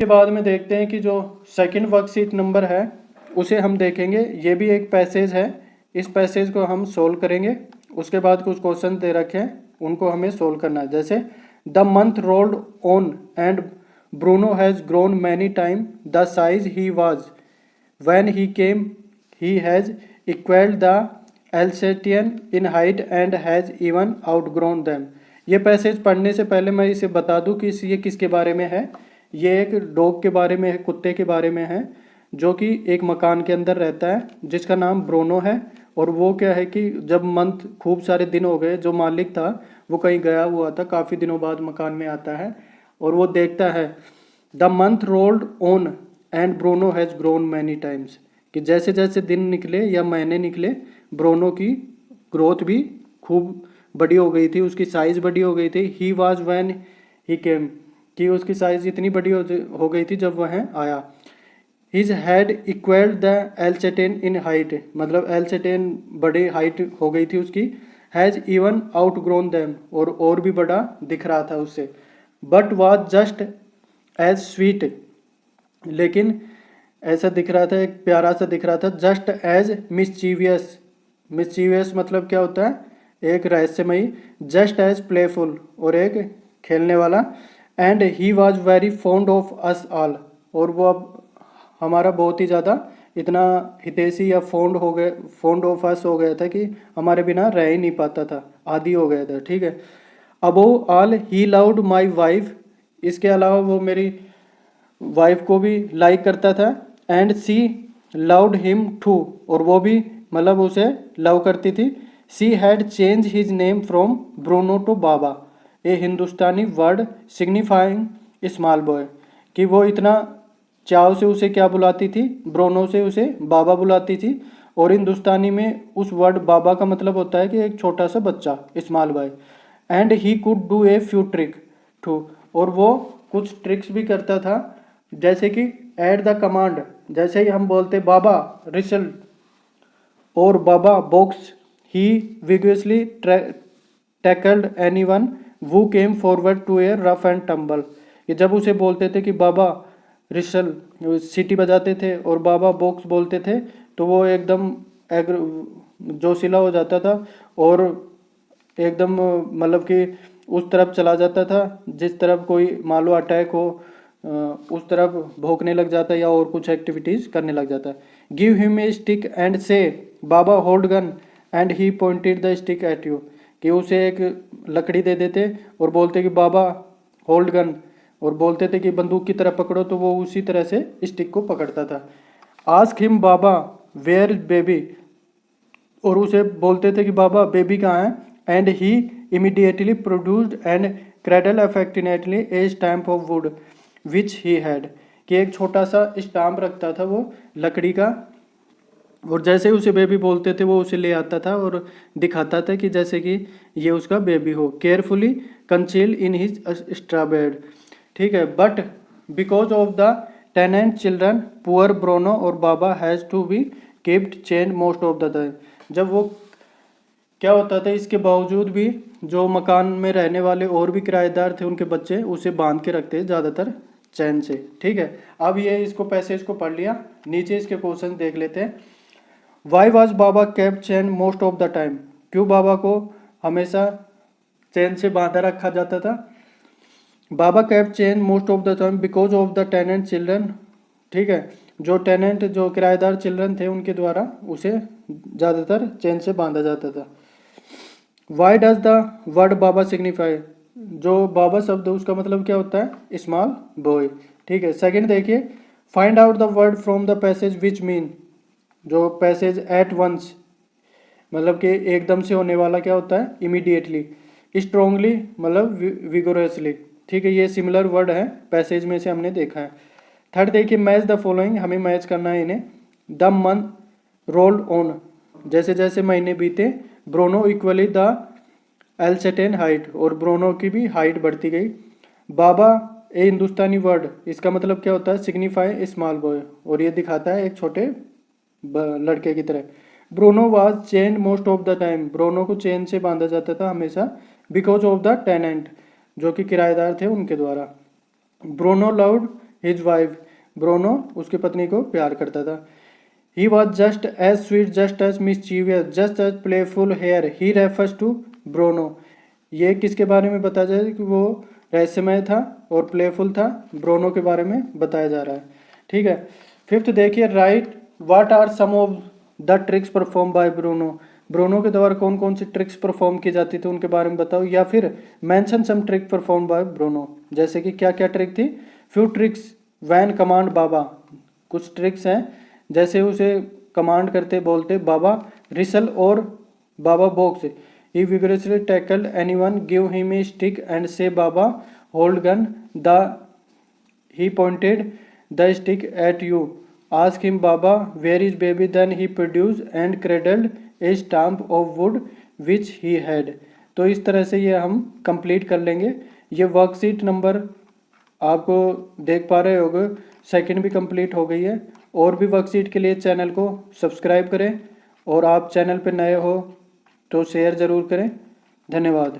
के बाद में देखते हैं कि जो सेकंड वर्कशीट नंबर है उसे हम देखेंगे। ये भी एक पैसेज है, इस पैसेज को हम सोल्व करेंगे। उसके बाद कुछ क्वेश्चन दे रखे हैं, उनको हमें सोल्व करना है। जैसे the month rolled on and Bruno has grown many time the size he was when he came he has equalled the Alsatian in height and has even outgrown them. ये passage पढ़ने से पहले मैं इसे बता दूं कि ये किसके बारे में है। ये एक डॉग के बारे में है, कुत्ते के बारे में है, जो कि एक मकान के अंदर रहता है जिसका नाम ब्रोनो है। और वो क्या है कि जब मंथ खूब सारे दिन हो गए, जो मालिक था वो कहीं गया हुआ था, काफ़ी दिनों बाद मकान में आता है और वो देखता है the month rolled on and Bruno has grown many times, कि जैसे जैसे दिन निकले या महीने निकले ब्रोनो की ग्रोथ भी खूब बड़ी हो गई थी, उसकी साइज़ बड़ी हो गई थी। ही वाज व्हेन ही केम, कि उसकी साइज़ इतनी बड़ी हो गई थी जब वह आया। His had equalled the Alsatian in height, मतलब एल्सेटेन बड़ी हाइट हो गई थी उसकी। हैज़ इवन आउटग्रोन दैम, और भी बड़ा दिख रहा था उससे। But was just as sweet, लेकिन ऐसा दिख रहा था, एक प्यारा सा दिख रहा था। जस्ट एज मिस्चीवियस, मिस्चीवियस मतलब क्या होता है, एक रहस्यमयी। जस्ट एज प्लेफुल, और एक खेलने वाला। And he was very fond of us all, और वो अब हमारा बहुत ही ज़्यादा इतना हितैषी या फॉन्ड ऑफ अस हो गया था कि हमारे बिना रह ही नहीं पाता था, आदी हो गया था। ठीक है। Above all he loved my wife, इसके अलावा वो मेरी वाइफ को भी लाइक करता था। And she loved him too, और वो भी मतलब उसे लव करती थी। She had change his name from Bruno to Baba, a Hindustani word signifying small boy, कि वो इतना चाव से उसे क्या बुलाती थी, ब्रोनो से उसे बाबा बुलाती थी। और हिंदुस्तानी में उस वर्ड बाबा का मतलब होता है कि एक छोटा सा बच्चा, small boy. And he could do a few trick too, और वो कुछ ट्रिक्स भी करता था, जैसे कि एट द कमांड, जैसे ही हम बोलते बाबा रिसल और Baba box, he vigorously tackled anyone who came forward to a rough and tumble, कि जब उसे बोलते थे कि बाबा रिसल, सीटी बजाते थे, और बाबा बॉक्स बोलते थे, तो वो एकदम जोशीला हो जाता था और एकदम मतलब कि उस तरफ चला जाता था जिस तरफ कोई मान लो अटैक हो, उस तरफ भौंकने लग जाता है या और कुछ एक्टिविटीज़ करने लग जाता है। Give him a stick and say Baba hold gun and he pointed the stick at you, कि उसे एक लकड़ी दे देते और बोलते कि बाबा होल्ड गन, और बोलते थे कि बंदूक की तरफ पकड़ो, तो वो उसी तरह से स्टिक को पकड़ता था। Ask him Baba where baby, और उसे बोलते थे कि बाबा बेबी कहाँ है। And he immediately produced and cradle affectionately a stump of wood which he had, कि एक छोटा सा स्टाम्प रखता था वो लकड़ी का, और जैसे ही उसे बेबी बोलते थे वो उसे ले आता था और दिखाता था कि जैसे कि ये उसका बेबी हो। Carefully conceal in his straw bed, ठीक है। But because of the tenant children poor Bruno और Baba has to be keeped change most of the time, जब वो क्या होता था, इसके बावजूद भी जो मकान में रहने वाले और भी किराएदार थे, उनके बच्चे उसे बांध के रखते ज़्यादातर चैन से। ठीक है। अब ये इसको पैसेज को पढ़ लिया, नीचे इसके क्वेश्चन देख लेते हैं। Why was Baba kept chain most of the time, क्यों बाबा को हमेशा चैन से बांधा रखा जाता था। Baba kept chain most of the time because of the tenant children, ठीक है, जो टेनेंट जो किराएदार चिल्ड्रन थे उनके द्वारा उसे ज़्यादातर चैन से बांधा जाता था। Why does the word Baba signify, जो बाबा शब्द उसका मतलब क्या होता है, स्मॉल बॉय। ठीक है। सेकंड देखिए, find out the word from the passage which mean, जो पैसेज एट वंस मतलब कि एकदम से होने वाला क्या होता है, इमीडिएटली। स्ट्रोंगली मतलब विगोरसली, ठीक है, ये सिमिलर वर्ड है, पैसेज में से हमने देखा है। थर्ड देखिए, मैच द फॉलोइंग, हमें मैच करना है इन्हें। द मंथ रोल्ड ऑन, जैसे जैसे महीने बीते, ब्रोनो इक्वली द एल्सेटेन हाइट, और ब्रोनो की भी हाइट बढ़ती गई। बाबा ए हिंदुस्तानी वर्ड, इसका मतलब क्या होता है, सिग्निफाई स्मॉल बॉय, और ये दिखाता है एक छोटे लड़के की तरह। Bruno was chain most of the time, Bruno को चेन से बांधा जाता था हमेशा, बिकॉज ऑफ द टेनेंट, जो कि किराएदार थे उनके द्वारा। Bruno loved his wife, Bruno उसकी पत्नी को प्यार करता था। He was just as sweet, just as mischievous, just as playful here, he refers to Bruno. ये किसके बारे में बताया जाए कि वो रहस्यमय था और प्लेफुल था, ब्रोनो के बारे में बताया जा रहा है। ठीक है, फिफ्थ देखिए, right what are some of the tricks perform by Bruno. Bruno के द्वारा कौन कौन सी ट्रिक्स परफॉर्म की जाती थी उनके बारे में बताओ, या फिर mention some trick perform by Bruno, जैसे कि क्या क्या ट्रिक थी। Few tricks when command Baba, कुछ ट्रिक्स हैं जैसे उसे कमांड करते बोलते बाबा रिसल और Baba box. He vigorously tackled anyone, give him a stick and say Baba hold gun, the he pointed the stick at you, ask him Baba where is baby, then he produce and cradled a stump of wood which he had. तो इस तरह से ये हम complete कर लेंगे। ये worksheet number आपको देख पा रहे होगे सेकंड भी कंप्लीट हो गई है। और भी वर्कशीट के लिए चैनल को सब्सक्राइब करें, और आप चैनल पर नए हो तो शेयर ज़रूर करें। धन्यवाद।